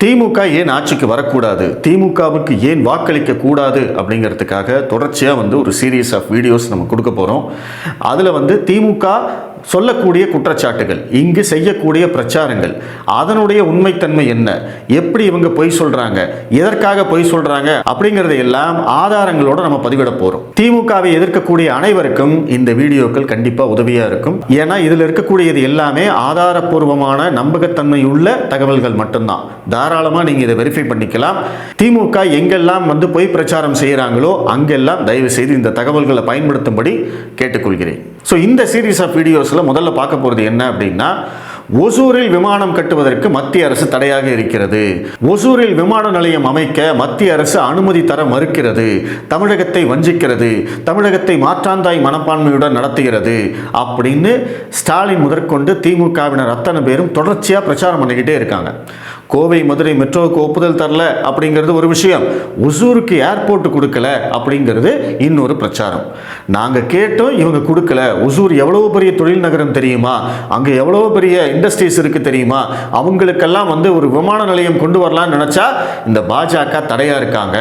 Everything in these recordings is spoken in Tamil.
திமுக ஏன் ஆட்சிக்கு வரக்கூடாது, திமுகவுக்கு ஏன் வாக்களிக்க கூடாது அப்படிங்கிறதுக்காக தொடர்ச்சியாக ஒரு சீரீஸ் ஆஃப் வீடியோஸ் நம்ம கொடுக்க போகிறோம். அதில் திமுக சொல்லக்கூடிய குற்றச்சாட்டுகள், இங்கு செய்யக்கூடிய பிரச்சாரங்கள், அதனுடைய உண்மைத்தன்மை என்ன, எப்படி இவங்க பொய் சொல்றாங்க, எதற்காக பொய் சொல்றாங்க அப்படிங்கறதை எல்லாம் ஆதாரங்களோட நம்ம பதிவிட போறோம். திமுகவை எதிர்க்கக்கூடிய அனைவருக்கும் இந்த வீடியோக்கள் கண்டிப்பா உதவியா இருக்கும். ஏன்னா இதுல இருக்கக்கூடியது எல்லாமே ஆதாரப்பூர்வமான நம்பகத்தன்மை உள்ள தகவல்கள் மட்டும்தான். தாராளமா நீங்க இதை வெரிஃபை பண்ணிக்கலாம். திமுக எங்கெல்லாம் பொய் பிரச்சாரம் செய்யறாங்களோ அங்கெல்லாம் தயவு செய்து இந்த தகவல்களை பயன்படுத்தும்படி கேட்டுக்கொள்கிறேன். இந்த சீரீஸ் ஆஃப் வீடியோஸ்ல முதல்ல பார்க்க போறது என்ன அப்படின்னா, ஒசூரில் விமானம் கட்டுவதற்கு மத்திய அரசு தடையாக இருக்கிறது, ஒசூரில் விமான நிலையம் அமைக்க மத்திய அரசு அனுமதி தர மறுக்கிறது, தமிழகத்தை வஞ்சிக்கிறது, தமிழகத்தை மாற்றாந்தாய் மனப்பான்மையுடன் நடத்துகிறது அப்படின்னு ஸ்டாலின் முதற்கொண்டு திமுகவினர் அத்தனை பேரும் தொடர்ச்சியாக பிரச்சாரம் பண்ணிக்கிட்டே இருக்காங்க. கோவை மதுரை மெட்ரோவுக்கு ஒப்புதல் தரல அப்படிங்கிறது ஒரு விஷயம், ஒசூருக்கு ஏர்போர்ட் கொடுக்கல அப்படிங்கிறது இன்னொரு பிரச்சாரம். நாங்கள் கேட்டோம், இவங்க கொடுக்கல. ஒசூர் எவ்வளவு பெரிய தொழில் நகரம் தெரியுமா, அங்கே எவ்வளவு பெரிய இண்டஸ்ட்ரீஸ் இருக்கு தெரியுமா, அவங்களுக்கெல்லாம் ஒரு விமான நிலையம் கொண்டு வரலாம்னு நினைச்சா இந்த பாஜக தடையா இருக்காங்க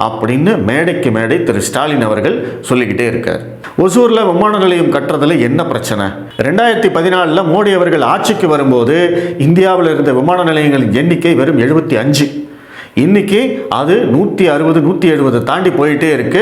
அப்படின்னு மேடைக்கு மேடை திரு ஸ்டாலின் அவர்கள் சொல்லிக்கிட்டே இருக்கார். ஒசூர்ல விமான நிலையம் கட்டுறதுல என்ன பிரச்சனை? 2014 மோடி அவர்கள் ஆட்சிக்கு வரும்போது இந்தியாவில் இருந்த விமான நிலையங்களின் எண்ணிக்கை வெறும் 75. இன்னைக்கு அது 160 170 தாண்டி போயிட்டே இருக்கு.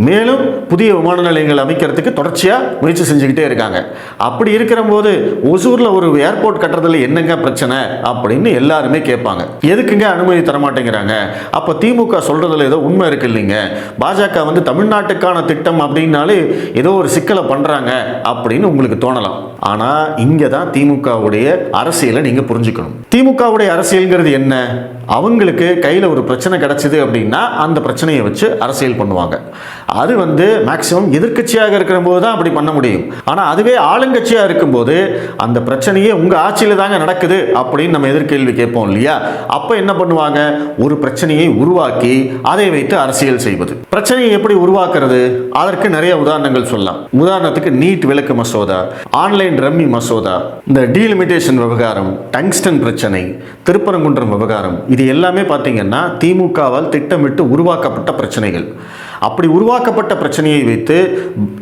மேலும் புதிய விமான நிலையங்கள் அமைக்கிறதுக்கு தொடர்ச்சியா முயற்சி செஞ்சுக்கிட்டே இருக்காங்க. அப்படி இருக்கிற போது ஒசூர்ல ஒரு ஏர்போர்ட் கட்டுறதுல என்னங்க பிரச்சனை அப்படின்னு எல்லாருமே கேட்பாங்க. எதுக்குங்க அனுமதி தர மாட்டேங்கிறாங்க? அப்ப திமுக சொல்றதுல ஏதோ உண்மை இருக்கு இல்லைங்க, பாஜக தமிழ்நாட்டுக்கான திட்டம் அப்படின்னாலே ஏதோ ஒரு சிக்கலை பண்றாங்க அப்படின்னு உங்களுக்கு தோணலாம். ஆனா இங்கதான் திமுகவுடைய அரசியலை நீங்க புரிஞ்சுக்கணும். திமுகவுடைய அரசியல்ங்கிறது என்ன? அவங்களுக்கு கையில் ஒரு பிரச்சனை கிடைச்சது அப்படின்னா அந்த பிரச்சனையை வச்சு அரசியல் பண்ணுவாங்க. அது மேக்சிமம் எதிர்க்கட்சியாக இருக்கிற போது தான் அப்படி பண்ண முடியும். ஆனால் அதுவே ஆளுங்கட்சியாக இருக்கும்போது அந்த பிரச்சனையே உங்கள் ஆட்சியில் தாங்க நடக்குது அப்படின்னு நம்ம எதிர்கேள்வி கேட்போம் இல்லையா? அப்போ என்ன பண்ணுவாங்க? ஒரு பிரச்சனையை உருவாக்கி அதை வைத்து அரசியல் செய்வது. பிரச்சனையை எப்படி உருவாக்குறது? அதற்கு நிறைய உதாரணங்கள் சொல்லலாம். உதாரணத்துக்கு நீட் விலக்கு மசோதா, ஆன்லைன் ரம்மி மசோதா, இந்த டீலிமிட்டேஷன் விவகாரம், டங்ஸ்டன் பிரச்சனை, திருப்பரங்குன்றம் விவகாரம், இது எல்லாமே பார்த்தீங்கன்னா திமுகவால் திட்டமிட்டு உருவாக்கப்பட்ட பிரச்சனைகள். அப்படி உருவாக்கப்பட்ட பிரச்சனையை வைத்து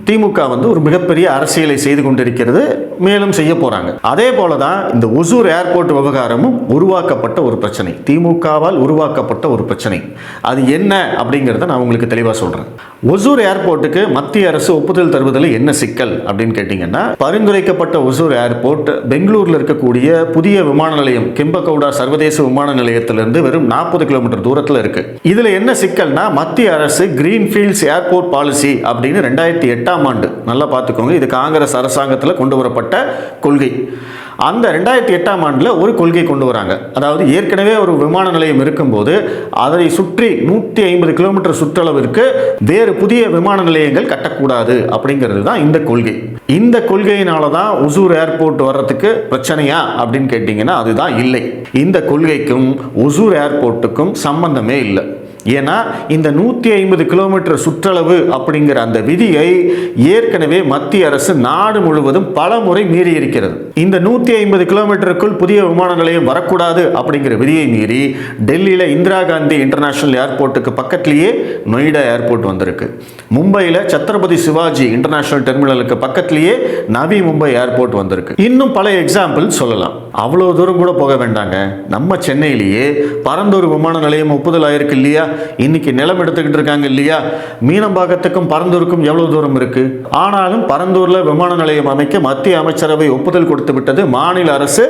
திமுக ஒரு மிகப்பெரிய அரசியலை செய்து கொண்டிருக்கிறது, மேலும் செய்ய போறாங்க. அதே போலதான் இந்த ஒசூர் ஏர்போர்ட் விவகாரமும் உருவாக்கப்பட்ட ஒரு பிரச்சனை, திமுகவால் உருவாக்கப்பட்ட ஒரு பிரச்சனை. அது என்ன அப்படிங்கிறத நான் உங்களுக்கு தெளிவா சொல்றேன். ஒசூர் ஏர்போர்ட்டுக்கு மத்திய அரசு ஒப்புதல் தருவதில் என்ன சிக்கல் அப்படின்னு கேட்டீங்கன்னா, பரிந்துரைக்கப்பட்ட ஒசூர் ஏர்போர்ட் பெங்களூர்ல இருக்கக்கூடிய புதிய விமான நிலையம் கெம்பகவுடா சர்வதேச விமான நிலையத்திலிருந்து வெறும் 40 கிலோமீட்டர் தூரத்தில் இருக்கு. இதுல என்ன சிக்கல்னா, மத்திய அரசு கிரீன்ஃபீல்ட்ஸ் ஏர்போர்ட் பாலிசி அப்படின்னு 2008ஆம் ஆண்டு, நல்லா பார்த்துக்கோங்க, இது காங்கிரஸ் அரசாங்கத்தில் கொண்டு வரப்பட்ட கொள்கை. அந்த 2008ஆம் ஆண்டில் ஒரு கொள்கை கொண்டு வராங்க. அதாவது ஏற்கனவே ஒரு விமான நிலையம் இருக்கும்போது அதை சுற்றி 150 கிலோமீட்டர் சுற்றளவிற்கு வேறு புதிய விமான நிலையங்கள் கட்டக்கூடாது அப்படிங்கிறது தான் இந்த கொள்கை. இந்த கொள்கையினால தான் ஒசூர் ஏர்போர்ட் வர்றதுக்கு பிரச்சனையா அப்படின்னு கேட்டிங்கன்னா அதுதான் இல்லை. இந்த கொள்கைக்கும் ஒசூர் ஏர்போர்ட்டுக்கும் சம்பந்தமே இல்லை. ஏன்னா இந்த 150 கிலோமீட்டர் சுற்றளவு அப்படிங்கிற அந்த விதியை ஏற்கனவே மத்திய அரசு நாடு முழுவதும் பல முறை மீறி இருக்கிறது. இந்த 150 கிலோமீட்டருக்குள் புதிய விமான நிலையம் வரக்கூடாது அப்படிங்கிற விதியை மீறி டெல்லியில இந்திரா காந்தி இன்டர்நேஷனல் ஏர்போர்ட்டுக்கு பக்கத்திலேயே நொய்டா ஏர்போர்ட் வந்திருக்கு. மும்பையில் சத்ரபதி சிவாஜி இன்டர்நேஷனல் டெர்மினலுக்கு பக்கத்திலேயே நவி மும்பை ஏர்போர்ட் வந்திருக்கு. இன்னும் பல எக்ஸாம்பிள் சொல்லலாம். அவ்வளவு தூரம் கூட போக வேண்டாங்க, நம்ம சென்னையிலேயே பரந்தூர் விமான நிலையம் ஒப்புதல் ஆயிருக்கு இல்லையா? இன்னைக்கு நிலம் எடுத்துக்கிட்டு இருக்காங்க இல்லையா? மீனம்பாக்கத்துக்கும் பரந்தூருக்கும் எவ்வளவு தூரம் இருக்கு? ஆனாலும் பரந்தூர்ல விமான நிலையம் அமைக்க மத்திய அமைச்சரவை ஒப்புதல் கொடுத்து விட்டது, மாநில அரசு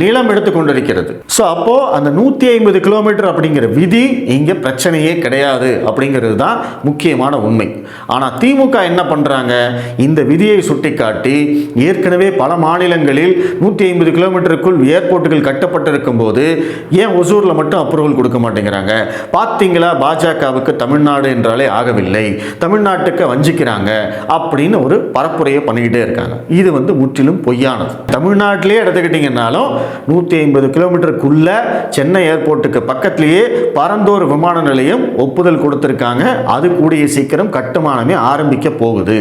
நிலம் எடுத்துக் கொண்டிருக்கிறது. அப்போ அந்த 150 கிலோமீட்டர் அப்படிங்கிற விதி இங்க பிரச்சனையே கிடையாது அப்படிங்கிறது தான் முக்கியமான உண்மை. ஆனா திமுக என்ன பண்றாங்க? இந்த விதியை சுட்டிக்காட்டி ஏற்கனவே பல மாநிலங்களில் 150 கிலோமீட்டருக்குள் ஏர்போர்ட்டுகள் கட்டப்பட்டிருக்கும் போது ஏன் ஒசூர்ல மட்டும் அப்ரூவல் கொடுக்க மாட்டேங்கிறாங்க? பாத்தீங்களா, பாஜகவுக்கு தமிழ்நாடு என்றாலே ஆகவில்லை, தமிழ்நாட்டுக்கு வஞ்சிக்கிறாங்க அப்படின்னு ஒரு பரப்புரையை பண்ணிக்கிட்டே இருக்காங்க. இது முற்றிலும் பொய்யானது. தமிழ்நாட்டிலே எடுத்துக்கிட்டீங்கன்னாலும் 150 கிலோமீட்டருக்குள்ள சென்னை ஏர்போர்ட்டுக்கு பக்கத்திலேயே பரந்தூர் விமான நிலையம் ஒப்புதல் கொடுத்துருக்காங்க. அது கூடிய சீக்கிரம் கட்டுமானமே ஆரம்பிக்க போகுது.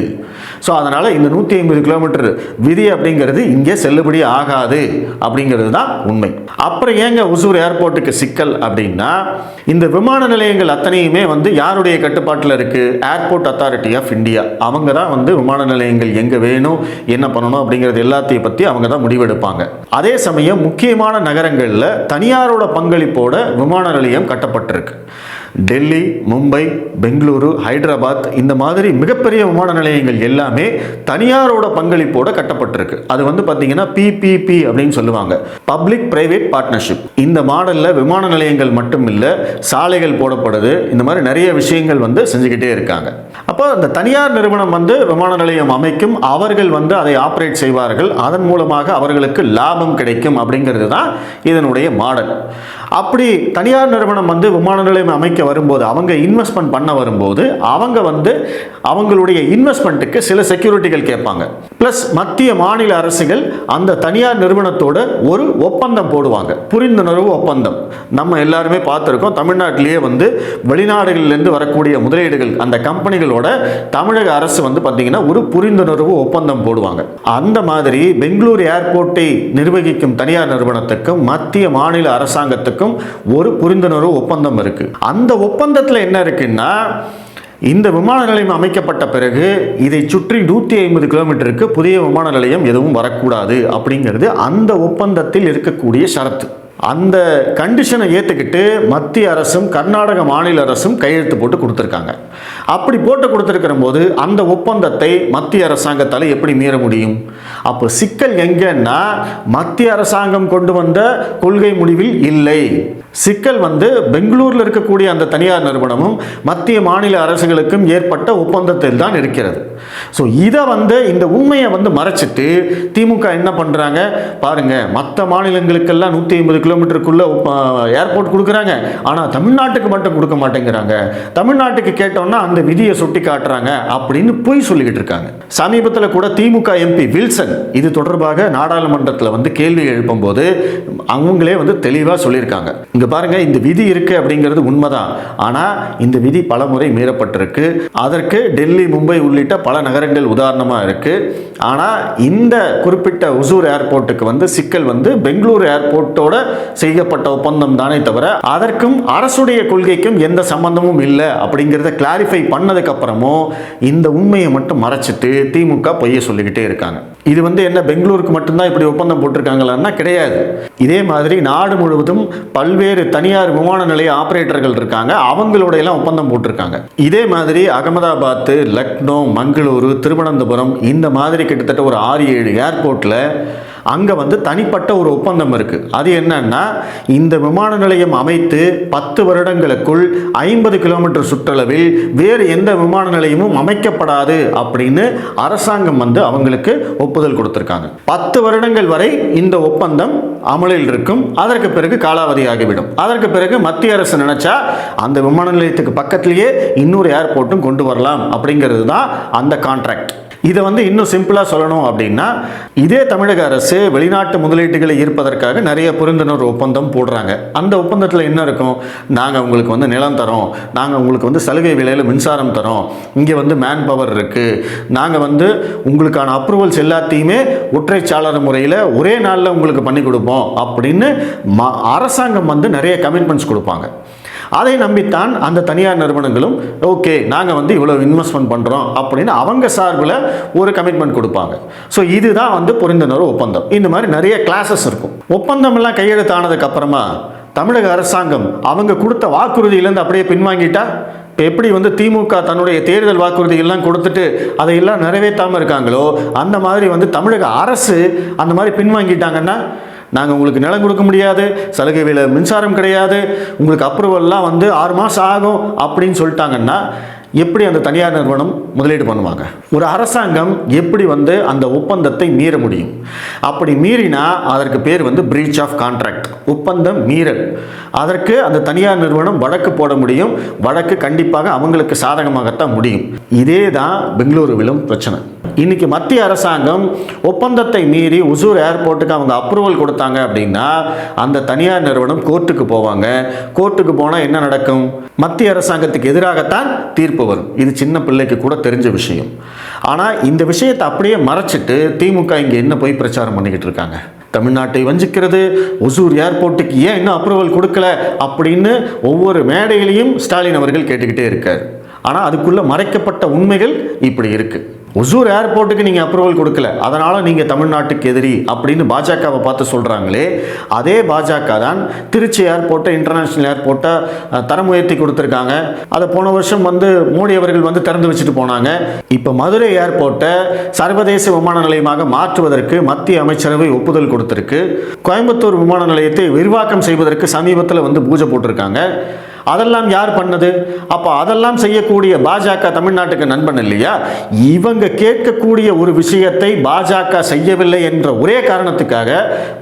ஸோ அதனால் இந்த 150 கிலோமீட்டர் விதி அப்படிங்கிறது இங்கே செல்லுபடி ஆகாது அப்படிங்கிறது தான் உண்மை. அப்புறம் ஏங்க ஒசூர் ஏர்போர்ட்டுக்கு சிக்கல் அப்படின்னா, இந்த விமான நிலையங்கள் அத்தனையுமே வந்து யாருடைய கட்டுப்பாட்டில் இருக்குது? Airport authority of India. அவங்க தான் வந்து விமான நிலையங்கள் எங்கே வேணும், என்ன பண்ணணும் அப்படிங்கிறது எல்லாத்தையும் பற்றி அவங்க தான் முடிவெடுப்பாங்க. அதே சமயம் முக்கியமான நகரங்களில் தனியாரோட பங்களிப்போட விமான நிலையம் கட்டப்பட்டிருக்கு. டெல்லி, மும்பை, பெங்களூரு, ஹைதராபாத் இந்த மாதிரி மிகப்பெரிய விமான நிலையங்கள் எல்லாமே தனியாரோட பங்களிப்போட கட்டப்பட்டிருக்கு. அது வந்து பார்த்தீங்கன்னா PPP அப்படின்னு சொல்லுவாங்க, பப்ளிக் பிரைவேட் பார்ட்னர்ஷிப். இந்த மாடலில் விமான நிலையங்கள் மட்டும் இல்லை, சாலைகள் போடப்படுது, இந்த மாதிரி நிறைய விஷயங்கள் வந்து செஞ்சுக்கிட்டே இருக்காங்க. அப்போ அந்த தனியார் நிறுவனம் வந்து விமான நிலையம் அமைக்கும், அவர்கள் வந்து அதை ஆப்ரேட் செய்வார்கள், அதன் மூலமாக அவர்களுக்கு லாபம் கிடைக்கும் அப்படிங்கிறது தான் இதனுடைய மாடல். அப்படி தனியார் நிறுவனம் வந்து விமான நிலையம் அமைக்க வரும்போது, அவங்க இன்வெஸ்ட்மெண்ட் பண்ண வரும்போது, அவங்க வந்து அவங்களுடைய இன்வெஸ்ட்மெண்ட்டுக்கு சில செக்யூரிட்டிகள் கேட்பாங்க. பிளஸ் மத்திய மாநில அரசுகள் அந்த தனியார் நிறுவனத்தோட ஒரு ஒப்பந்தம் போடுவாங்க, புரிந்துணர்வு ஒப்பந்தம். நம்ம எல்லாருமே பார்த்துருக்கோம், தமிழ்நாட்டிலேயே வந்து வெளிநாடுகளிலிருந்து வரக்கூடிய முதலீடுகள் அந்த கம்பெனிகளோட தமிழக அரசு வந்து பார்த்தீங்கன்னா ஒரு புரிந்துணர்வு ஒப்பந்தம் போடுவாங்க. அந்த மாதிரி பெங்களூர் ஏர்போர்ட்டை நிர்வகிக்கும் தனியார் நிறுவனத்துக்கும் மத்திய மாநில அரசாங்கத்துக்கும் ஒரு புரிந்துணர்வு ஒப்பந்தம் இருக்கு. அந்த ஒப்பந்தத்தில் என்ன இருக்குன்னா, இந்த விமான நிலையம் அமைக்கப்பட்ட பிறகு இதை சுற்றி 150 கிலோமீட்டருக்கு புதிய விமான நிலையம் எதுவும் வரக்கூடாது அப்படிங்கிறது அந்த ஒப்பந்தத்தில் இருக்கக்கூடிய ஷரத்து. அந்த கண்டிஷனை ஏற்றுக்கிட்டு மத்திய அரசும் கர்நாடக மாநில அரசும் கையெழுத்து போட்டு கொடுத்துருக்காங்க. அப்படி போட்டு கொடுத்துருக்கிற போது அந்த ஒப்பந்தத்தை மத்திய அரசாங்கத்தால் எப்படி மீற முடியும்? அப்போ சிக்கல் எங்கன்னா, மத்திய அரசாங்கம் கொண்டு வந்த கொள்கை முடிவில் இல்லை. சிக்கல் வந்து பெங்களூரில் இருக்கக்கூடிய அந்த தனியார் நிறுவனமும் மத்திய மாநில அரசுகளுக்கும் ஏற்பட்ட ஒப்பந்தத்தில் தான் இருக்கிறது. ஸோ இதை வந்து இந்த உண்மையை வந்து மறைச்சிட்டு திமுக என்ன பண்ணுறாங்க பாருங்க, மற்ற மாநிலங்களுக்கெல்லாம் 150 கிலோமீட்டருக்குள்ள ஏர்போர்ட் கொடுக்குறாங்க, ஆனால் தமிழ்நாட்டுக்கு மட்டும் கொடுக்க மாட்டேங்கிறாங்க, தமிழ்நாட்டுக்கு கேட்டோம்னா அந்த விதியை சுட்டி காட்டுறாங்க அப்படின்னு போய் சொல்லிக்கிட்டு இருக்காங்க. சமீபத்தில் கூட திமுக MP வில்சன் இது தொடர்பாக நாடாளுமன்றத்தில் வந்து கேள்வி எழுப்பும் போது அவங்களே வந்து தெளிவாக சொல்லியிருக்காங்க, இங்க பாருங்க, இந்த விதி இருக்கு அப்படிங்கிறது உண்மைதான், ஆனா இந்த விதி பல முறை மீறப்பட்டிருக்கு. அதற்கு டெல்லி, மும்பை உள்ளிட்ட பல நகரங்கள் உதாரணமா இருக்கு. ஆனா இந்த குறிப்பிட்ட ஒசூர் ஏர்போர்ட்டுக்கு வந்து சிக்கல் வந்து பெங்களூர் ஏர்போர்ட்டோட செய்யப்பட்ட ஒப்பந்தம் தானே தவிர அதற்கும் அரசுடைய கொள்கைக்கும் எந்த சம்பந்தமும் இல்லை அப்படிங்கிறத கிளாரிஃபை பண்ணதுக்கு அப்புறமும் இந்த உண்மையை மட்டும் மறைச்சிட்டு திமுக பொய்ய சொல்லிக்கிட்டே இருக்காங்க. இது வந்து என்ன பெங்களூருக்கு மட்டும்தான் இப்படி ஒப்பந்தம் போட்டிருக்காங்களான்னா கிடையாது. இதே மாதிரி நாடு முழுவதும் பல்வேறு தனியார் விமான நிலைய ஆபரேட்டர்கள் இருக்காங்க, அவங்களோட எல்லாம் ஒப்பந்தம் போட்டிருக்காங்க. இதே மாதிரி அகமதாபாத், லக்னோ, மங்களூரு, திருவனந்தபுரம் இந்த மாதிரி கிட்டத்தட்ட ஒரு 6-7 ஏர்போர்ட்ல அங்கே வந்து தனிப்பட்ட ஒரு ஒப்பந்தம் இருக்குது. அது என்னன்னா, இந்த விமான நிலையம் அமைத்து 10 வருடங்களுக்குள் 50 கிலோமீட்டர் சுற்றளவில் வேறு எந்த விமான நிலையமும் அமைக்கப்படாது அப்படின்னு அரசாங்கம் வந்து அவங்களுக்கு ஒப்புதல் கொடுத்துருக்காங்க. 10 வருடங்கள் வரை இந்த ஒப்பந்தம் அமலில் இருக்கும். அதற்கு பிறகு காலாவதி ஆகிவிடும். அதற்கு பிறகு மத்திய அரசு நினைச்சா அந்த விமான நிலையத்துக்கு பக்கத்திலேயே இன்னொரு ஏர்போர்ட்டும் கொண்டு வரலாம் அப்படிங்கிறது தான் அந்த கான்ட்ராக்ட். இதை வந்து இன்னும் சிம்பிளாக சொல்லணும் அப்படின்னா, இதே தமிழக அரசு வெளிநாட்டு முதலீட்டுகளை ஈர்ப்பதற்காக நிறைய புரிந்துணர்வு ஒப்பந்தம் போடுறாங்க. அந்த ஒப்பந்தத்தில் என்ன இருக்கும்? நாங்கள் உங்களுக்கு வந்து நிலம் தரோம், நாங்கள் உங்களுக்கு வந்து சலுகை விலையில் மின்சாரம் தரோம், இங்கே வந்து மேன் பவர் இருக்குது, நாங்கள் வந்து உங்களுக்கான அப்ரூவல்ஸ் எல்லாத்தையுமே ஒற்றைச்சாளர் முறையில் ஒரே நாளில் உங்களுக்கு பண்ணி கொடுப்போம் அப்படின்னு அரசாங்கம் வந்து நிறைய கமிட்மெண்ட்ஸ் கொடுப்பாங்க. அதை நம்பித்தான் அந்த தனியார் நிறுவனங்களும் ஓகே நாங்கள் வந்து இவ்வளோ இன்வெஸ்ட்மெண்ட் பண்ணுறோம் அப்படின்னு அவங்க சார்பில் ஒரு கமிட்மெண்ட் கொடுப்பாங்க. ஸோ இதுதான் வந்து புரிந்துணர்வு ஒப்பந்தம். இந்த மாதிரி நிறைய கிளாஸஸ் இருக்கும். ஒப்பந்தம் எல்லாம் கையெழுத்தானதுக்கு அப்புறமா தமிழக அரசாங்கம் அவங்க கொடுத்த வாக்குறுதியிலேருந்து அப்படியே பின்வாங்கிட்டா, இப்போ எப்படி வந்து திமுக தன்னுடைய தேர்தல் வாக்குறுதிகள்லாம் கொடுத்துட்டு அதையெல்லாம் நிறைவேற்றாமல் இருக்காங்களோ, அந்த மாதிரி வந்து தமிழக அரசு அந்த மாதிரி பின்வாங்கிட்டாங்கன்னா, நாங்கள் உங்களுக்கு நிலம் கொடுக்க முடியாது, சலுகை விலை மின்சாரம் கிடையாது, உங்களுக்கு அப்ரூவல்லாம் வந்து 6 மாதம் ஆகும் அப்படின்னு சொல்லிட்டாங்கன்னா எப்படி அந்த தனியார் நிறுவனம் முதலீடு பண்ணுவாங்க? ஒரு அரசாங்கம் எப்படி வந்து அந்த ஒப்பந்தத்தை மீற முடியும்? அப்படி மீறினா அதற்கு பேர் வந்து பிரீச் ஆஃப் கான்ட்ராக்ட், ஒப்பந்தம் மீறல். அதற்கு அந்த தனியார் நிறுவனம் வழக்கு போட முடியும். வழக்கு கண்டிப்பாக அவங்களுக்கு சாதகமாகத்தான் முடியும். இதே தான் பெங்களூருவிலும் பிரச்சனை. இன்னைக்கு மத்திய அரசாங்கம் ஒப்பந்தத்தை மீறி ஒசூர் ஏர்போர்ட்டுக்கு அவங்க அப்ரூவல் கொடுத்தாங்க அப்படின்னா அந்த தனியார் நிறுவனம் கோர்ட்டுக்கு போவாங்க. கோர்ட்டுக்கு போனால் என்ன நடக்கும்? மத்திய அரசாங்கத்துக்கு எதிராகத்தான் தீர்ப்பு வரும். இது சின்ன பிள்ளைக்கு கூட தெரிஞ்ச விஷயம். ஆனால் இந்த விஷயத்தை அப்படியே மறைச்சிட்டு திமுக இங்கே என்ன போய் பிரச்சாரம் பண்ணிக்கிட்டு இருக்காங்க. தமிழ்நாட்டை வஞ்சிக்கிறது, ஒசூர் ஏர்போர்ட்டுக்கு ஏன் இன்னும் அப்ரூவல் கொடுக்கல அப்படின்னு ஒவ்வொரு மேடையிலையும் ஸ்டாலின் அவர்கள் கேட்டுக்கிட்டே இருக்கார். ஆனால் அதுக்குள்ள மறைக்கப்பட்ட உண்மைகள் இப்படி இருக்கு. ஒசூர் ஏர்போர்ட்டுக்கு நீங்கள் அப்ரூவல் கொடுக்கல, அதனால் நீங்கள் தமிழ்நாட்டுக்கு எதிரி அப்படின்னு பாஜகவை பார்த்து சொல்கிறாங்களே, அதே பாஜக தான் திருச்சி ஏர்போர்ட்டை இன்டர்நேஷ்னல் ஏர்போர்ட்டை தரம் உயர்த்தி கொடுத்துருக்காங்க. அதை போன வருஷம் மோடி அவர்கள் திறந்து வச்சுட்டு போனாங்க. இப்போ மதுரை ஏர்போர்ட்டை சர்வதேச விமான நிலையமாக மாற்றுவதற்கு மத்திய அமைச்சரவை ஒப்புதல் கொடுத்திருக்கு. கோயம்புத்தூர் விமான நிலையத்தை விரிவாக்கம் செய்வதற்கு சமீபத்தில் பூஜை போட்டிருக்காங்க. அதெல்லாம் யார் பண்ணது? அப்போ அதெல்லாம் செய்யக்கூடிய பாஜக தமிழ்நாட்டுக்கு நண்பன் இல்லையா? இவங்க கேட்கக்கூடிய ஒரு விஷயத்தை பாஜக செய்யவில்லை என்ற ஒரே காரணத்துக்காக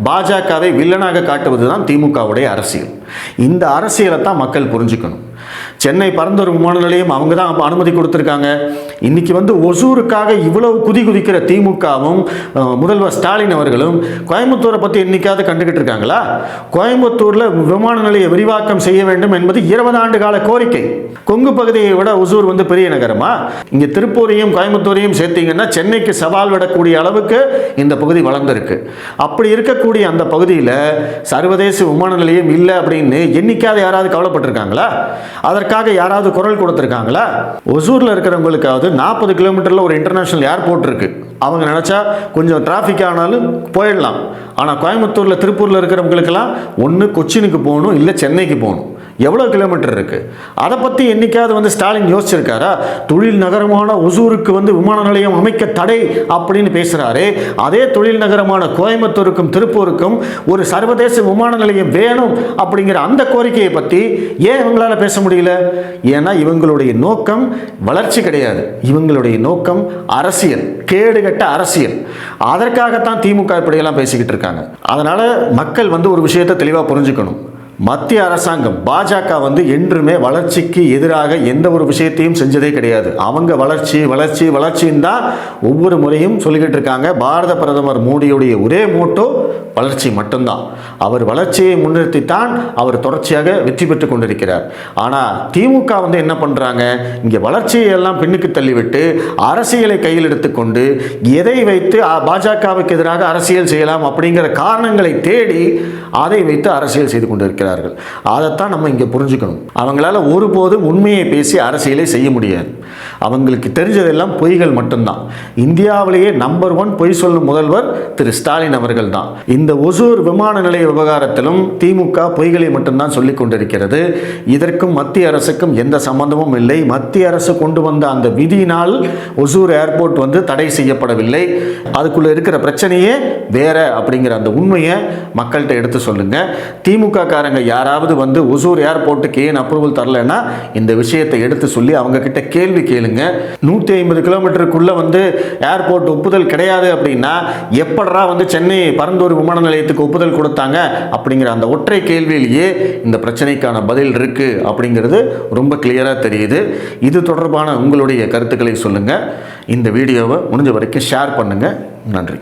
பாஜகவை வில்லனாக காட்டுவதுதான் திமுகவுடைய அரசியல். இந்த அரசியலை தான் மக்கள் புரிஞ்சுக்கணும். சென்னை பரந்தூர் விமான நிலையம் அவங்க தான் அனுமதி கொடுத்துருக்காங்க. இன்னைக்கு ஒசூருக்காக இவ்வளவு குதிக்கிற திமுகவும் முதல்வர் ஸ்டாலின் அவர்களும் கோயம்புத்தூரை பற்றி என்னைக்காவது கண்டுகிட்டு இருக்காங்களா? கோயம்புத்தூரில் விமான நிலைய விரிவாக்கம் செய்ய வேண்டும் என்பது 20 ஆண்டு கால கோரிக்கை. கொங்கு பகுதியை விட ஒசூர் பெரிய நகரமா? இங்கே திருப்பூரையும் கோயம்புத்தூரையும் சேர்த்தீங்கன்னா சென்னைக்கு சவால் விடக்கூடிய அளவுக்கு இந்த பகுதி வளர்ந்துருக்கு. அப்படி இருக்கக்கூடிய அந்த பகுதியில் சர்வதேச விமான நிலையம் இல்லை அப்படின்னு என்னைக்காவது யாராவது கவலைப்பட்டிருக்காங்களா? அதற்காக யாராவது குரல் கொடுத்திருக்காங்களா? ஒசூரில் இருக்கிறவங்களுக்காவது 40 கிலோமீட்டரில் ஒரு இன்டர்நேஷனல் ஏர்போர்ட் இருக்கு. அவங்க நினைச்சா கொஞ்சம் டிராஃபிக் ஆனாலும் போயிடலாம். ஆனால் கோயம்புத்தூரில் திருப்பூரில் இருக்கிறவங்களுக்கெல்லாம் ஒன்று கொச்சினுக்கு போகணும், இல்லை சென்னைக்கு போகணும். எவ்வளோ கிலோமீட்டர் இருக்கு? அதை பற்றி என்னைக்காவது ஸ்டாலின் யோசிச்சிருக்காரா? தொழில் நகரமான ஒசூருக்கு விமான நிலையம் அமைக்க தடை அப்படின்னு பேசுறாரு. அதே தொழில் நகரமான கோயம்புத்தூருக்கும் திருப்பூருக்கும் ஒரு சர்வதேச விமான நிலையம் வேணும் அப்படிங்கிற அந்த கோரிக்கையை பற்றி ஏன் இவங்களால பேச முடியல? ஏன்னா இவங்களுடைய நோக்கம் வளர்ச்சி கிடையாது. இவங்களுடைய நோக்கம் அரசியல், கேடுகட்ட அரசியல். அதற்காகத்தான் திமுக இப்படியெல்லாம் பேசிக்கிட்டு இருக்காங்க. அதனால மக்கள் ஒரு விஷயத்தை தெளிவாக புரிஞ்சுக்கணும். மத்திய அரசாங்கம் பாஜக என்றுமே வளர்ச்சிக்கு எதிராக எந்த ஒரு விஷயத்தையும் செஞ்சதே கிடையாது. அவங்க வளர்ச்சி வளர்ச்சி வளர்ச்சின்னு தான் ஒவ்வொரு முறையும் சொல்லிக்கிட்டு இருக்காங்க. பாரத பிரதமர் மோடியுடைய ஒரே மோட்டோ வளர்ச்சி மட்டும்தான். அவர் வளர்ச்சியை முன்னிறுத்தித்தான் அவர் தொடர்ச்சியாக வெற்றி பெற்று கொண்டிருக்கிறார். ஆனால் திமுக என்ன பண்ணுறாங்க? இங்கே வளர்ச்சியை எல்லாம் பின்னுக்கு தள்ளிவிட்டு அரசியலை கையில் எடுத்துக்கொண்டு எதை வைத்து பாஜகவுக்கு எதிராக அரசியல் செய்யலாம் அப்படிங்கிற காரணங்களை தேடி அதை வைத்து அரசியல் செய்து கொண்டிருக்கிறார். அதைத்தான் நம்ம இங்கே புரிஞ்சுக்கணும். அவங்களால ஒருபோதும் உண்மையை பேசி அரசியலை செய்ய முடியாது. அவங்களுக்கு தெரிஞ்சதெல்லாம் பொய்கள் மட்டும்தான். இந்தியாவிலேயே நம்பர் 1 பொய் சொல்லும் முதல்வர் திரு ஸ்டாலின் அவர்கள் தான். இந்த ஒசூர் விமான நிலைய விவகாரத்திலும் திமுக பொய்களை மட்டும்தான் சொல்லிக் கொண்டிருக்கிறது. இதற்கும் மத்திய அரசுக்கும் எந்த சம்பந்தமும் இல்லை. மத்திய அரசு கொண்டு வந்த அந்த விதியினால் ஒசூர் ஏர்போர்ட் தடை செய்யப்படவில்லை. அதுக்குள்ள இருக்கிற பிரச்சனையே வேற அப்படிங்கிற அந்த உண்மையை மக்கள்கிட்ட எடுத்து சொல்லுங்க. திமுக காரங்க யாராவது ஒசூர் ஏர்போர்ட்டுக்கு ஏன் அப்ரூவல் தரலன்னா இந்த விஷயத்தை எடுத்து சொல்லி அவங்க கிட்ட கேள்வி கேளுங்க. 150 கிலோமீட்டருக்குள்ள ஏர்போர்ட் ஒப்புதல் கிடையாது அப்படின்னா எப்படா சென்னை பரந்தூர் விமான நிலையத்துக்கு ஒப்புதல் கொடுத்தாங்க அப்படிங்கிற அந்த ஒற்றை கேள்வியிலேயே இந்த பிரச்சனைக்கான பதில் இருக்கு அப்படிங்கிறது ரொம்ப கிளியரா தெரியுது. இது தொடர்பான உங்களுடைய கருத்துக்களை சொல்லுங்க. இந்த வீடியோவை முடிஞ்ச வரைக்கும் ஷேர் பண்ணுங்க. நன்றி.